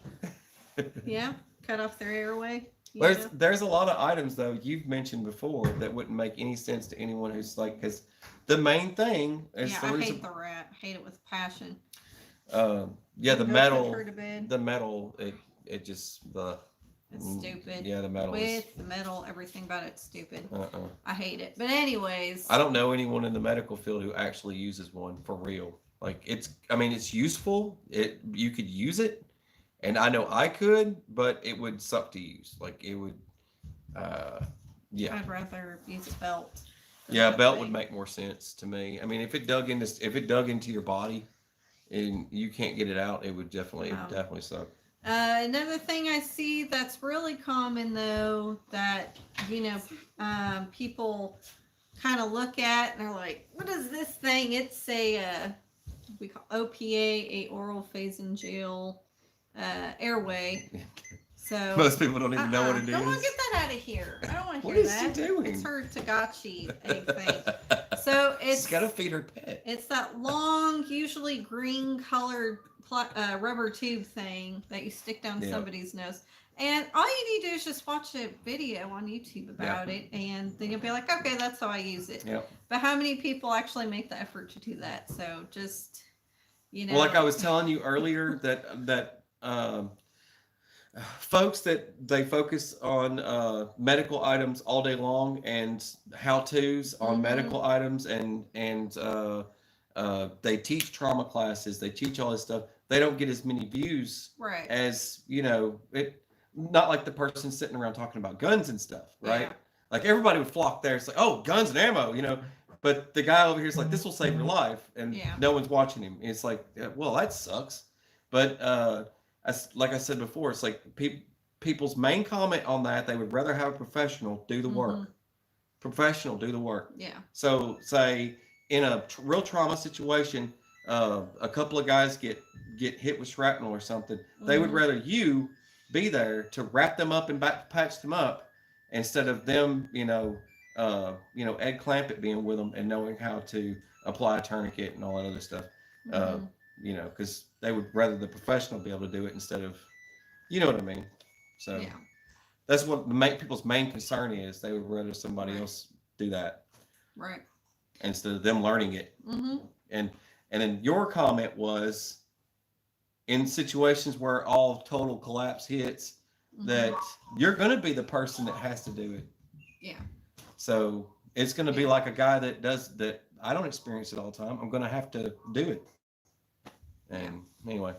B: Yeah, cut off their airway.
A: There's a lot of items though you've mentioned before that wouldn't make any sense to anyone who's like, because the main thing is
B: I hate the rat. Hate it with passion.
A: The metal. It just
B: It's stupid.
A: Yeah, the metal.
B: The metal, everything about it's stupid. I hate it. But anyways.
A: I don't know anyone in the medical field who actually uses one for real. Like it's useful. You could use it, and I know I could, but it would suck to use. Like it would. Yeah.
B: I'd rather use a belt.
A: Yeah, a belt would make more sense to me. I mean, if it dug into your body, and you can't get it out, it would definitely suck.
B: Another thing I see that's really common though that people kind of look at and they're like, what is this thing? It's a we call OPA, a oral pharyngeo airway. So
A: most people don't even know what it is.
B: Don't want to get that out of here. I don't want to hear
A: what is
B: that.
A: She doing?
B: It's her Tagachi egg thing. So
A: she's got to feed her pet.
B: It's that long, usually green colored rubber tube thing that you stick down somebody's nose. And all you need to do is just watch a video on YouTube about it, and then you'll be like, okay, that's how I use it.
A: Yep.
B: But how many people actually make the effort to do that? So just,
A: Well, like I was telling you earlier, that folks that they focus on medical items all day long and how-tos on medical items, and they teach trauma classes, they teach all this stuff. They don't get as many views as not like the person sitting around talking about guns and stuff, right? Yeah. Like everybody would flock there. It's like, oh, guns and ammo, But the guy over here is like, this will save your life, and no one's watching him. And it's like, well, that sucks. But like I said before, it's like people's main comment on that, they would rather have a professional do the work. Professional do the work.
B: Yeah.
A: So say in a real trauma situation, a couple of guys get hit with shrapnel or something, they would rather you be there to wrap them up and patch them up instead of them, Ed Clampett being with them and knowing how to apply a tourniquet and all that other stuff. Because they would rather the professional be able to do it instead of, you know what I mean. So that's what people's main concern is. They would rather somebody else do that,
B: right,
A: instead of them learning it. And then your comment was, in situations where all total collapse hits, that you're going to be the person that has to do it.
B: Yeah.
A: So it's going to be like a guy that does that. I don't experience it all the time. I'm going to have to do it. And anyway.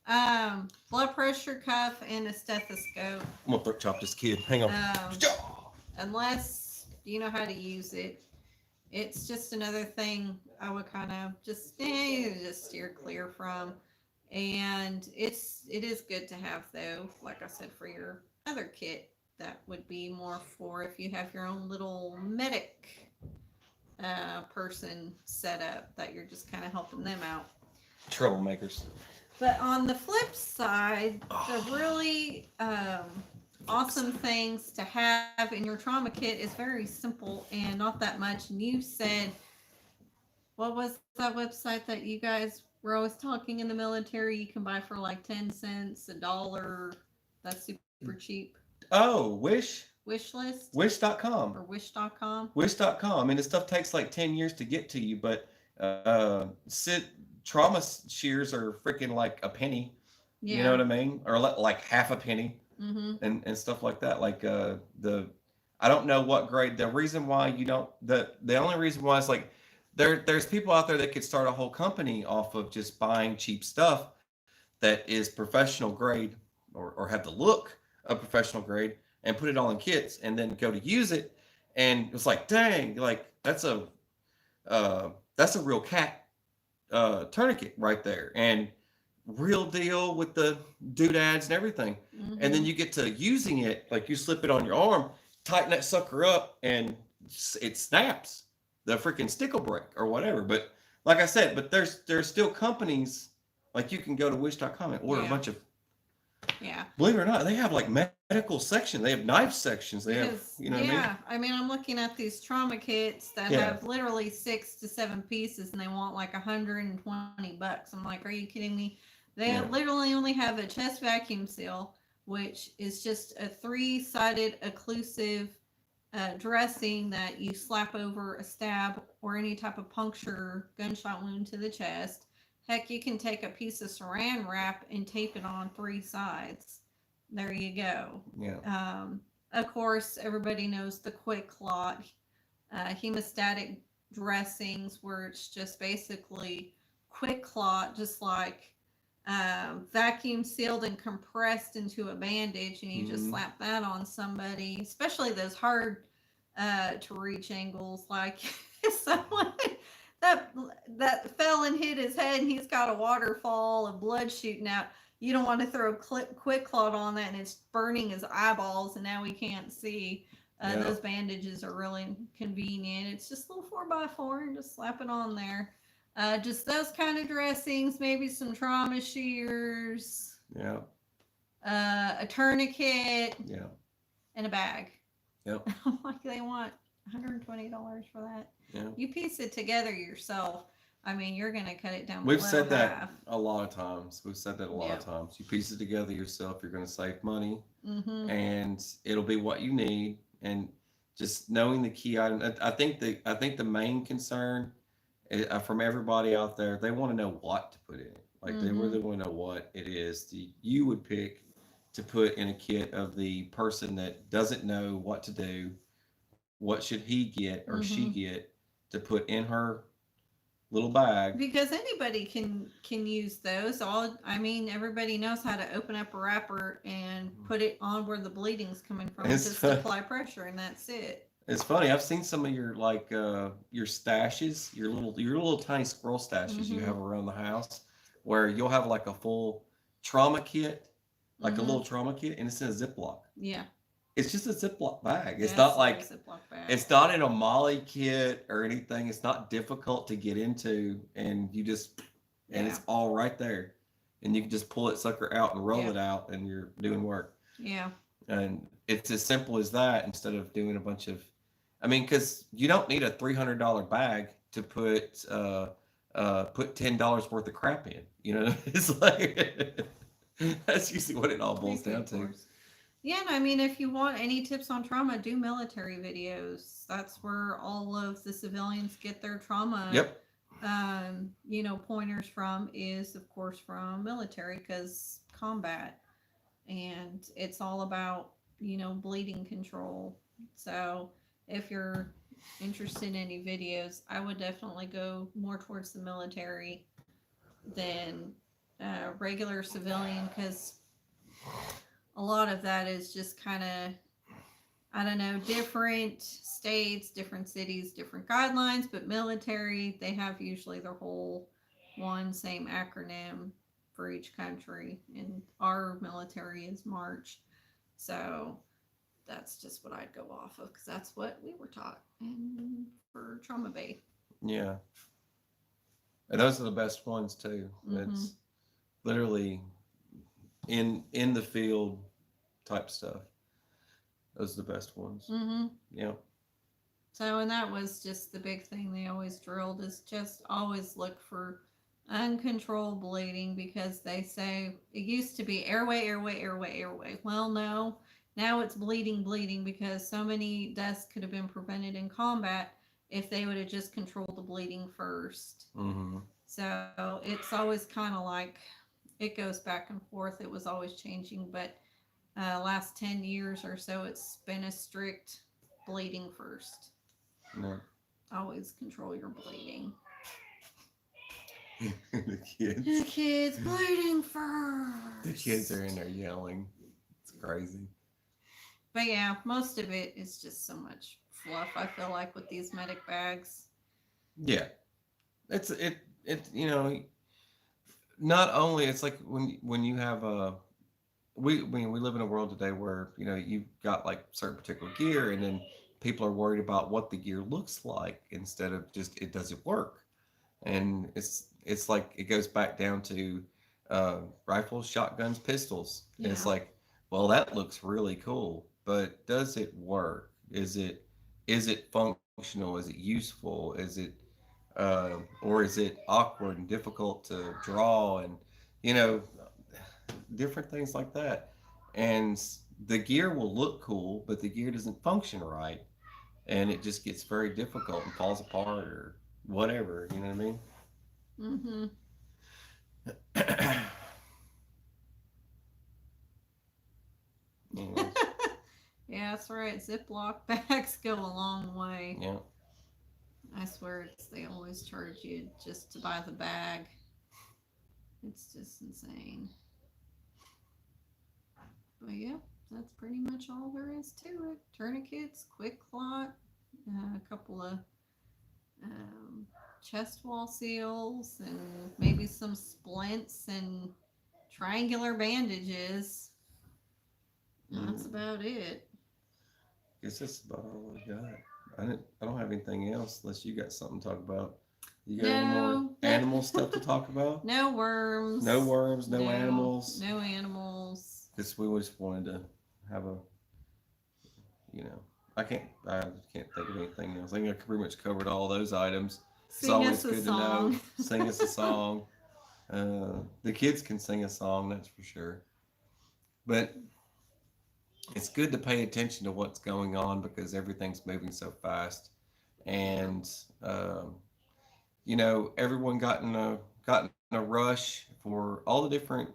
B: Blood pressure cuff and a stethoscope.
A: I'm going to throat chop this kid. Hang on.
B: Unless you know how to use it. It's just another thing I would kind of just steer clear from. And it is good to have, though, like I said, for your other kit. That would be more for if you have your own little medic person set up, that you're just kind of helping them out.
A: Troublemakers.
B: But on the flip side, the really awesome things to have in your trauma kit is very simple and not that much. And you said, what was that website that you guys were always talking in the military? You can buy for like 10 cents, $1. That's super cheap.
A: Oh, Wish
B: list?
A: Wish.com.
B: Or Wish.com?
A: Wish.com. I mean, the stuff takes like 10 years to get to you, but trauma shears are freaking like a penny. Yeah. You know what I mean? Or like half a penny. And stuff like that. Like I don't know what grade. The reason why you don't, the only reason why is like, there's people out there that could start a whole company off of just buying cheap stuff that is professional grade or have the look of professional grade and put it all in kits and then go to use it. And it's like, dang, like that's a real cat tourniquet right there. And real deal with the doodads and everything. And then you get to using it, like you slip it on your arm, tighten that sucker up, and it snaps. The freaking stick will break or whatever. But like I said, but there's still companies, like you can go to wish.com and order a bunch of, believe it or not, they have like medical sections, they have knife sections, they have, you know what I mean?
B: I mean, I'm looking at these trauma kits that have literally 6 to 7 pieces and they want like $120. I'm like, are you kidding me? They literally only have a chest vacuum seal, which is just a 3-sided occlusive dressing that you slap over a stab or any type of puncture gunshot wound to the chest. Heck, you can take a piece of saran wrap and tape it on 3 sides. There you go. Yeah. Of course, everybody knows the quick clot hemostatic dressings, where it's just basically quick clot, just like vacuum sealed and compressed into a bandage, and you just slap that on somebody, especially those hard to reach angles, like someone that fell and hit his head and he's got a waterfall of blood shooting out. You don't want to throw quick clot on that and it's burning his eyeballs and now he can't see. Those bandages are really convenient. It's just a little 4x4 and just slap it on there. Just those kind of dressings, maybe some trauma shears. Yeah. A tourniquet. Yeah. And a bag. Yep. Like they want $120 for that. Yeah. You piece it together yourself. I mean, you're going to cut it down.
A: We've said that a lot of times. You piece it together yourself. You're going to save money, and it'll be what you need. And just knowing the key item. I think the main concern from everybody out there, they want to know what to put in it. Like they really want to know what it is you would pick to put in a kit of the person that doesn't know what to do. What should he get or she get to put in her little bag? Because
B: anybody can use those. Everybody knows how to open up a wrapper and put it on where the bleeding's coming from. Just apply pressure, and that's it.
A: It's funny. I've seen some of your your stashes, your little tiny squirrel stashes you have around the house, where you'll have like a full trauma kit, like a little trauma kit, and it's in a Ziploc. Yeah. It's just a Ziploc bag. It's
B: Yeah,
A: not
B: a
A: like
B: Ziploc bag.
A: it's not in a Molly kit or anything. It's not difficult to get into, and you just and it's all right there, and you can just pull it sucker out and roll it out, and you're doing work.
B: Yeah.
A: And it's as simple as that. Instead of doing a bunch of, I mean, because you don't need a $300 bag to put $10 worth of crap in. You know, it's like that's usually what it all boils down to.
B: Yeah, and I mean, if you want any tips on trauma, do military videos. That's where all of the civilians get their trauma.
A: Yep.
B: Pointers from is, of course, from military because combat, and it's all about bleeding control. So if you're interested in any videos, I would definitely go more towards the military than regular civilian because a lot of that is just kind of, I don't know, different states, different cities, different guidelines, but military, they have usually their whole one same acronym for each country, and our military is March. So that's just what I'd go off of because that's what we were taught for Trauma Bay.
A: Yeah. And those are the best ones too. It's literally in the field type stuff. Those are the best ones. Yeah.
B: So, and that was just the big thing they always drilled is just always look for uncontrolled bleeding because they say it used to be airway, airway, airway, airway. Well, no, now it's bleeding because so many deaths could have been prevented in combat if they would have just controlled the bleeding first. So it's always kind of like it goes back and forth. It was always changing, but last 10 years or so, it's been a strict bleeding first.
A: No.
B: Always control your bleeding.
A: The kids.
B: The kids bleeding first.
A: The kids are in there yelling. It's crazy.
B: But yeah, most of it is just so much fluff. I feel like with these medic bags.
A: Yeah, it's not only it's like when you have we live in a world today where you've got like certain particular gear, and then people are worried about what the gear looks like instead of just does it work, and it's like it goes back down to rifles, shotguns, pistols. And it's like, well, that looks really cool, but does it work? Is it functional? Is it useful? Is it or is it awkward and difficult to draw, and different things like that. And the gear will look cool, but the gear doesn't function right, and it just gets very difficult and falls apart or whatever. You know what I mean?
B: Yeah, that's right. Ziploc bags go a long way.
A: Yeah.
B: I swear they always charge you just to buy the bag. It's just insane. But yeah, that's pretty much all there is to it. Tourniquets, quick clot, a couple of chest wall seals, and maybe some splints and triangular bandages. That's about it.
A: Guess that's about all I got. I don't have anything else unless you got something to talk about. You got any more animal stuff to talk about?
B: No worms.
A: No worms, no animals.
B: No animals.
A: Because we just wanted to have a, I can't think of anything else. I think I pretty much covered all those items. It's always good to know. Sing us a song. The kids can sing a song, that's for sure. But it's good to pay attention to what's going on because everything's moving so fast. And, everyone got in a rush for all the different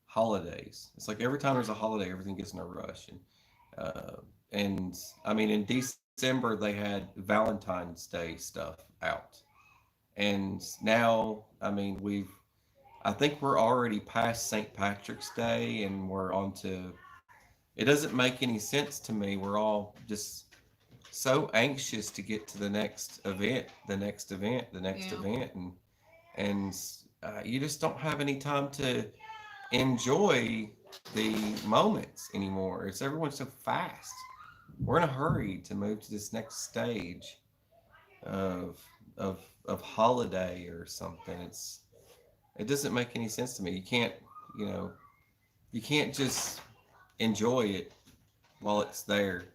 A: holidays. It's like every time there's a holiday, everything gets in a rush. And I mean, in December, they had Valentine's Day stuff out. And now, I mean, I think we're already past St. Patrick's Day, and we're on to, it doesn't make any sense to me. We're all just so anxious to get to the next event, and you just don't have any time to enjoy the moments anymore. It's everyone's so fast. We're in a hurry to move to this next stage of of holiday or something. It doesn't make any sense to me. You can't, you know, you can't just enjoy it while it's there.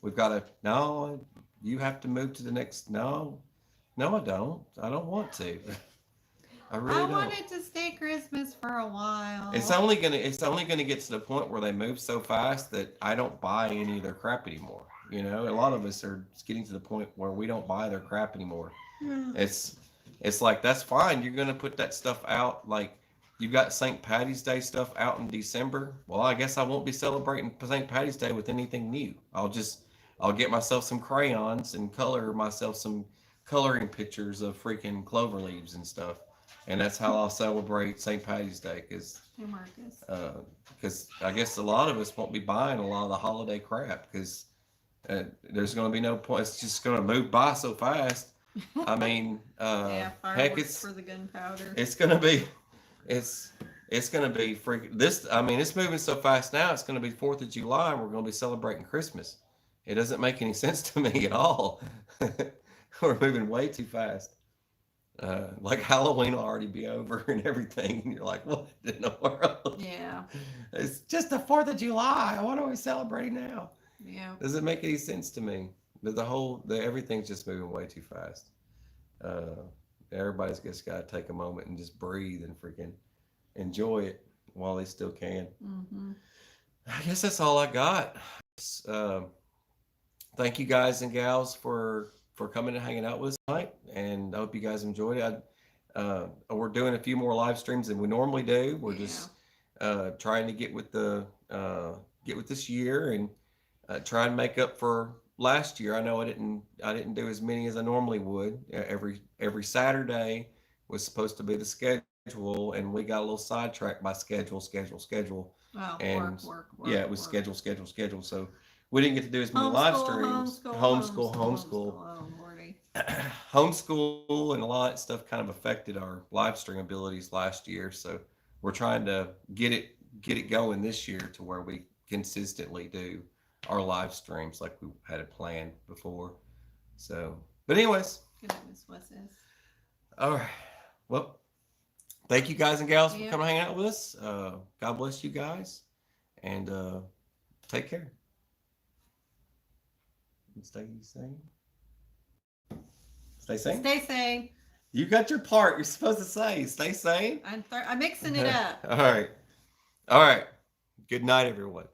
A: We've got to, no, you have to move to the next. No, no, I don't. I don't want to. I really don't.
B: wanted to stay Christmas for a while.
A: It's only gonna get to the point where they move so fast that I don't buy any of their crap anymore. You know, a lot of us are getting to the point where we don't buy their crap anymore.
B: Yeah.
A: It's like, that's fine. You're gonna put that stuff out, like you've got St. Patty's Day stuff out in December. Well, I guess I won't be celebrating St. Patty's Day with anything new. I'll get myself some crayons and color myself some coloring pictures of freaking clover leaves and stuff. And that's how I'll celebrate St. Patty's Day, because
B: Hey, Marcus.
A: I guess a lot of us won't be buying a lot of the holiday crap, because there's going to be no point. It's just going to move by so fast. I mean,
B: Yeah,
A: heck,
B: fireworks
A: it's
B: for the gunpowder.
A: it's going to be it's going to be freaking this. I mean, it's moving so fast now. It's going to be 4th of July, and we're going to be celebrating Christmas. It doesn't make any sense to me at all. We're moving way too fast. Like Halloween will already be over and everything. And you're like, what in the world?
B: Yeah.
A: It's just the 4th of July. What are we celebrating now?
B: Yeah.
A: Does it make any sense to me? Everything's just moving way too fast. Everybody's just got to take a moment and just breathe and freaking enjoy it while they still can.
B: Mm-hmm.
A: I guess that's all I got. Thank you guys and gals for coming and hanging out with us tonight, and I hope you guys enjoyed it. We're doing a few more live streams than we normally do. We're just trying to get with this year and try and make up for last year. I know I didn't do as many as I normally would. Every Saturday was supposed to be the schedule, and we got a little sidetracked by schedule.
B: Well,
A: And
B: work.
A: Yeah, it was schedule. So we didn't get to do as many
B: Homeschool,
A: live streams. Homeschool.
B: Oh, Lordy.
A: Homeschool and a lot of stuff kind of affected our live stream abilities last year. So we're trying to get it going this year to where we consistently do our live streams like we had it planned before. So, but anyways.
B: Good night, Miss Wesses.
A: All right. Well, thank you guys and gals for
B: Yeah.
A: coming hang out with us. God bless you guys, and take care. Stay sane. Stay sane.
B: Stay sane.
A: You got your part. You're supposed to say, stay sane.
B: I'm mixing it up.
A: All right. All right. Good night, everyone.